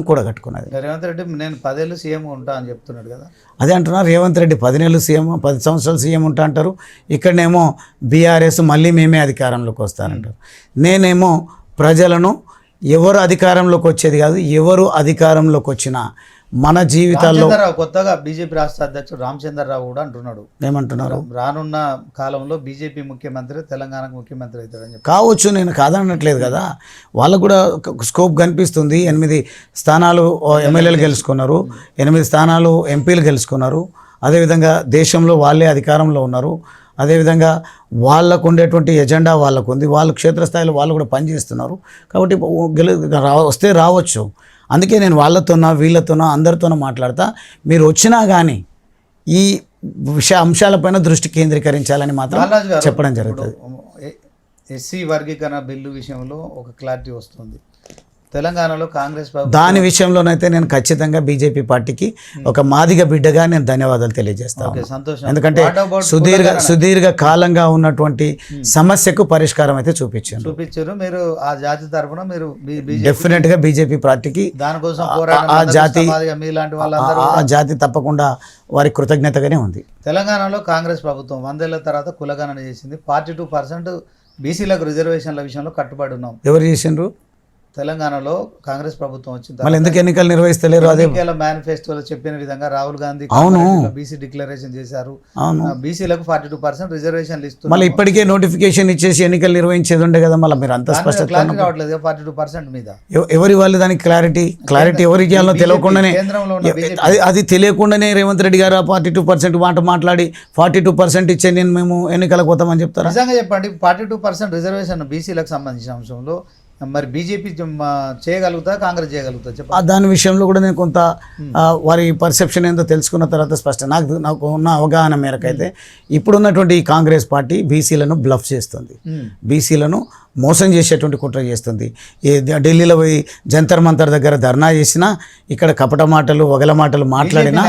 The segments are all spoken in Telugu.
కూడగట్టుకున్నది. రేవంత్ రెడ్డి నేను 10 ఏళ్ళు సీఎం ఉంటా అని చెప్తున్నాడు కదా. అదే అంటున్నారు, రేవంత్ రెడ్డి 10 నెలలు సీఎం, 10 సంవత్సరాలు సీఎం ఉంటా అంటారు. ఇక్కడనేమో బీఆర్ఎస్ మళ్ళీ మేమే అధికారంలోకి వస్తారంటారు. నేనేమో ప్రజలను ఎవరు అధికారంలోకి వచ్చేది కాదు, ఎవరు అధికారంలోకి వచ్చినా మన జీవితాల్లో కొత్తగా బీజేపీ రాష్ట్ర అధ్యక్షుడు రామచంద్రరావు కూడా అంటున్నాడు. ఏమంటున్నారు? రానున్న కాలంలో బీజేపీ ముఖ్యమంత్రి తెలంగాణకు ముఖ్యమంత్రి అవుతాడని కావచ్చు, నేను కాదనట్లేదు కదా. వాళ్ళకు కూడా స్కోప్ కనిపిస్తుంది. 8 స్థానాలు ఎమ్మెల్యేలు గెలుచుకున్నారు, 8 స్థానాలు ఎంపీలు గెలుచుకున్నారు. అదేవిధంగా దేశంలో వాళ్ళే అధికారంలో ఉన్నారు. అదేవిధంగా వాళ్ళకు ఉండేటువంటి ఎజెండా వాళ్ళకు ఉంది, వాళ్ళు క్షేత్రస్థాయిలో వాళ్ళు కూడా పనిచేస్తున్నారు. కాబట్టి వస్తే రావచ్చు. అందుకే నేను వాళ్ళతోనో వీళ్ళతోనో అందరితోనో మాట్లాడతా. మీరు వచ్చినా కానీ ఈ అంశాలపైన దృష్టి కేంద్రీకరించాలని మాత్రం చెప్పడం జరుగుతుంది. ఎస్సీ వర్గీకరణ బిల్లు విషయంలో ఒక క్లారిటీ వస్తుంది. తెలంగాణలో కాంగ్రెస్ దాని విషయంలోనైతే నేను ఖచ్చితంగా బీజేపీ పార్టీకి ఒక మాదిగ బిడ్డగా నేను ధన్యవాదాలు తెలియజేస్తాను. ఎందుకంటే సుదీర్ఘ కాలంగా ఉన్నటువంటి సమస్యకు పరిష్కారం అయితే చూపించారు. మీరు ఆ జాతి తరఫున మీరు డెఫినెట్గా బీజేపీ పార్టీకి దానికోసం ఆ జాతి తప్పకుండా వారి కృతజ్ఞతగానే ఉంది. తెలంగాణలో కాంగ్రెస్ ప్రభుత్వం 100 ఏళ్ల తర్వాత కులగణన చేసింది. 42% బీసీలకు రిజర్వేషన్ల విషయంలో కట్టుబడి ఉన్నాం. ఎవరు చేసిండ్రు? తెలంగాణలో కాంగ్రెస్ ప్రభుత్వం వచ్చింది. మళ్ళీ ఎందుకు ఎన్నికలు నిర్వహిస్తలేరు? అదే మేనిఫెస్టోలో చెప్పిన విధంగా రాహుల్ గాంధీ బీసీ డిక్లరేషన్ చేశారు. బీసీలకు 42% రిజర్వేషన్లు ఇస్తున్నారు. మళ్ళీ ఇప్పటికే నోటిఫికేషన్ ఇచ్చేసి ఎన్నికలు నిర్వహించేది ఉండే కదా. మళ్ళీ మీరు అంత స్పష్టత రావట్లేదు 42% మీద. ఎవరి వాళ్ళు దానికి క్లారిటీ ఎవరికి ఇవ్వాలో తెలియకుండానే, అది తెలియకుండానే రేవంత్ రెడ్డి గారు 42% మాట మాట్లాడి 42% ఇచ్చే మేము ఎన్నికలకు పోతామని చెప్తారు. నిజంగా చెప్పండి, 42% రిజర్వేషన్ బీసీలకు సంబంధించిన అంశంలో మరి బీజేపీ చేయగలుగుతా, కాంగ్రెస్ చేయగలుగుతా చెప్పండి. దాని విషయంలో కూడా నేను కొంత వారి పర్సెప్షన్ ఏందో తెలుసుకున్న తర్వాత స్పష్టం నాకు ఉన్న అవగాహన మేరకు అయితే ఇప్పుడున్నటువంటి ఈ కాంగ్రెస్ పార్టీ బీసీలను బ్లఫ్ చేస్తుంది, బీసీలను మోసం చేసేటువంటి కుట్ర చేస్తుంది. ఢిల్లీలో పోయి జంతర్ మంతర్ దగ్గర ధర్నా చేసినా, ఇక్కడ కపట మాటలు వగల మాటలు మాట్లాడినా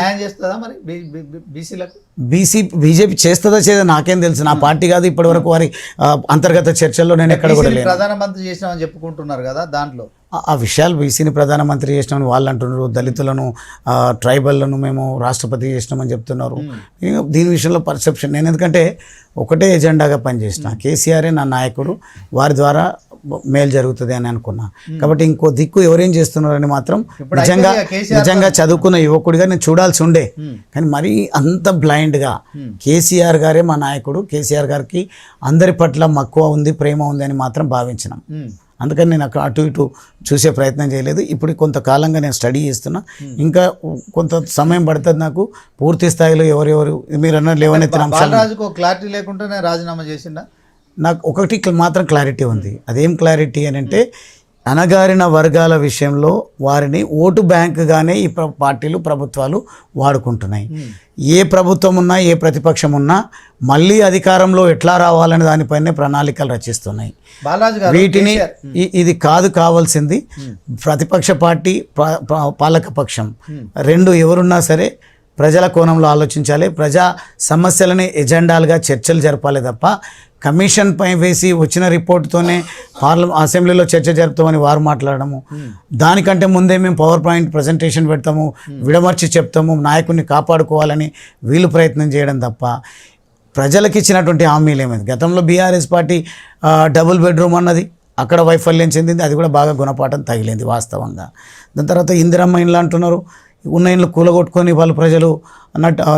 బీజేపీ చేస్తుందా చేయదా నాకేం తెలుసు. నా పార్టీ కాదు, ఇప్పటి వరకు వారి అంతర్గత చర్చల్లో నేను ఎక్కడ కూడా లేను. ప్రధానమంత్రి చేసినామని చెప్పుకుంటున్నారు కదా, దాంట్లో ఆ విషయాలు బీసీని ప్రధానమంత్రి చేసినామని వాళ్ళు అంటున్నారు. దళితులను ట్రైబల్లను మేము రాష్ట్రపతి చేసినామని చెప్తున్నారు. దీని విషయంలో పర్సెప్షన్ నేను ఎందుకంటే ఒకటే ఎజెండాగా పనిచేసిన, కేసీఆరే నా నాయకుడు, వారి ద్వారా మేలు జరుగుతుంది అని అనుకున్నా. కాబట్టి ఇంకో దిక్కు ఎవరేం చేస్తున్నారని మాత్రం నిజంగా చదువుకున్న యువకుడిగా నేను చూడాల్సి ఉండే. కానీ మరీ అంత బ్లైండ్గా కేసీఆర్ గారే మా నాయకుడు, కేసీఆర్ గారికి అందరి పట్ల మక్కువ ఉంది, ప్రేమ ఉంది అని మాత్రం భావించినాం. అందుకని నేను అటు ఇటు చూసే ప్రయత్నం చేయలేదు. ఇప్పుడు కొంతకాలంగా నేను స్టడీ చేస్తున్నా, ఇంకా కొంత సమయం పడుతుంది నాకు పూర్తి స్థాయిలో ఎవరెవరు మీరు అన్న లేవనెత్తిన అంశాలు క్లారిటీ లేకుండానే రాజీనామా చేసిందా. నాకు ఒకటి మాత్రం క్లారిటీ ఉంది. అదేం క్లారిటీ అని అంటే అణగారిన వర్గాల విషయంలో వారిని ఓటు బ్యాంకుగానే ఈ పార్టీలు ప్రభుత్వాలు వాడుకుంటున్నాయి. ఏ ప్రభుత్వం ఉన్నా ఏ ప్రతిపక్షం ఉన్నా మళ్ళీ అధికారంలో ఎట్లా రావాలనే దానిపైనే ప్రణాళికలు రచిస్తున్నాయి. వీటిని ఇది కాదు కావాల్సింది. ప్రతిపక్ష పార్టీ పాలకపక్షం రెండు ఎవరున్నా సరే ప్రజల కోణంలో ఆలోచించాలి, ప్రజా సమస్యలని ఎజెండాలుగా చర్చలు జరపాలి తప్ప కమిషన్ పై వేసి వచ్చిన రిపోర్ట్తోనే అసెంబ్లీలో చర్చ జరుపుతామని వారు మాట్లాడము, దానికంటే ముందే మేము పవర్ పాయింట్ ప్రజెంటేషన్ పెడతాము, విడమర్చి చెప్తాము, నాయకుడిని కాపాడుకోవాలని వీళ్ళు ప్రయత్నం చేయడం తప్ప ప్రజలకు ఇచ్చినటువంటి హామీలు ఏమైంది. గతంలో బీఆర్ఎస్ పార్టీ డబుల్ బెడ్రూమ్ అన్నది అక్కడ వైఫల్యం చెందింది, అది కూడా బాగా గుణపాఠం తగిలింది వాస్తవంగా. దాని తర్వాత ఇందిరమ్మ ఇండ్లు అంటున్నారు, ఉన్న ఇండ్లు కూలగొట్టుకొని వాళ్ళు ప్రజలు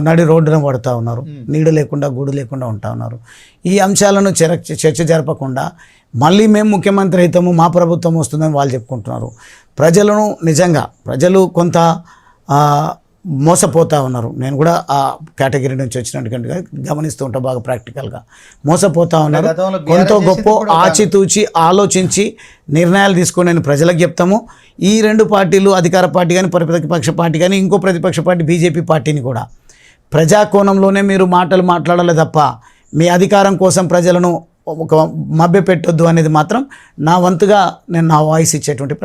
నడి రోడ్డున పడుతూ ఉన్నారు, నీడు లేకుండా గూడు లేకుండా ఉంటా ఉన్నారు. ఈ అంశాలను చర్చ జరపకుండా మళ్ళీ మేము ముఖ్యమంత్రి అవుతాము, మా ప్రభుత్వం వస్తుందని వాళ్ళు చెప్పుకుంటున్నారు. ప్రజలు కొంత మోసపోతూ ఉన్నారు. నేను కూడా ఆ కేటగిరీ నుంచి వచ్చినట్టుగా గమనిస్తూ ఉంటా, బాగా ప్రాక్టికల్గా మోసపోతూ ఉన్నారు. కొంత గొప్ప ఆచితూచి ఆలోచించి నిర్ణయాలు తీసుకొని నేను ప్రజలకు చెప్తాము. ఈ రెండు పార్టీలు, అధికార పార్టీ కానీ ప్రతిపక్ష పార్టీ కానీ ఇంకో ప్రతిపక్ష పార్టీ బీజేపీ పార్టీని కూడా ప్రజాకోణంలోనే మీరు మాటలు మాట్లాడాలి తప్ప మీ అధికారం కోసం ప్రజలను ఒక మభ్య పెట్టొద్దు అనేది మాత్రం నా వంతుగా నేను నా వాయిస్ ఇచ్చేటువంటి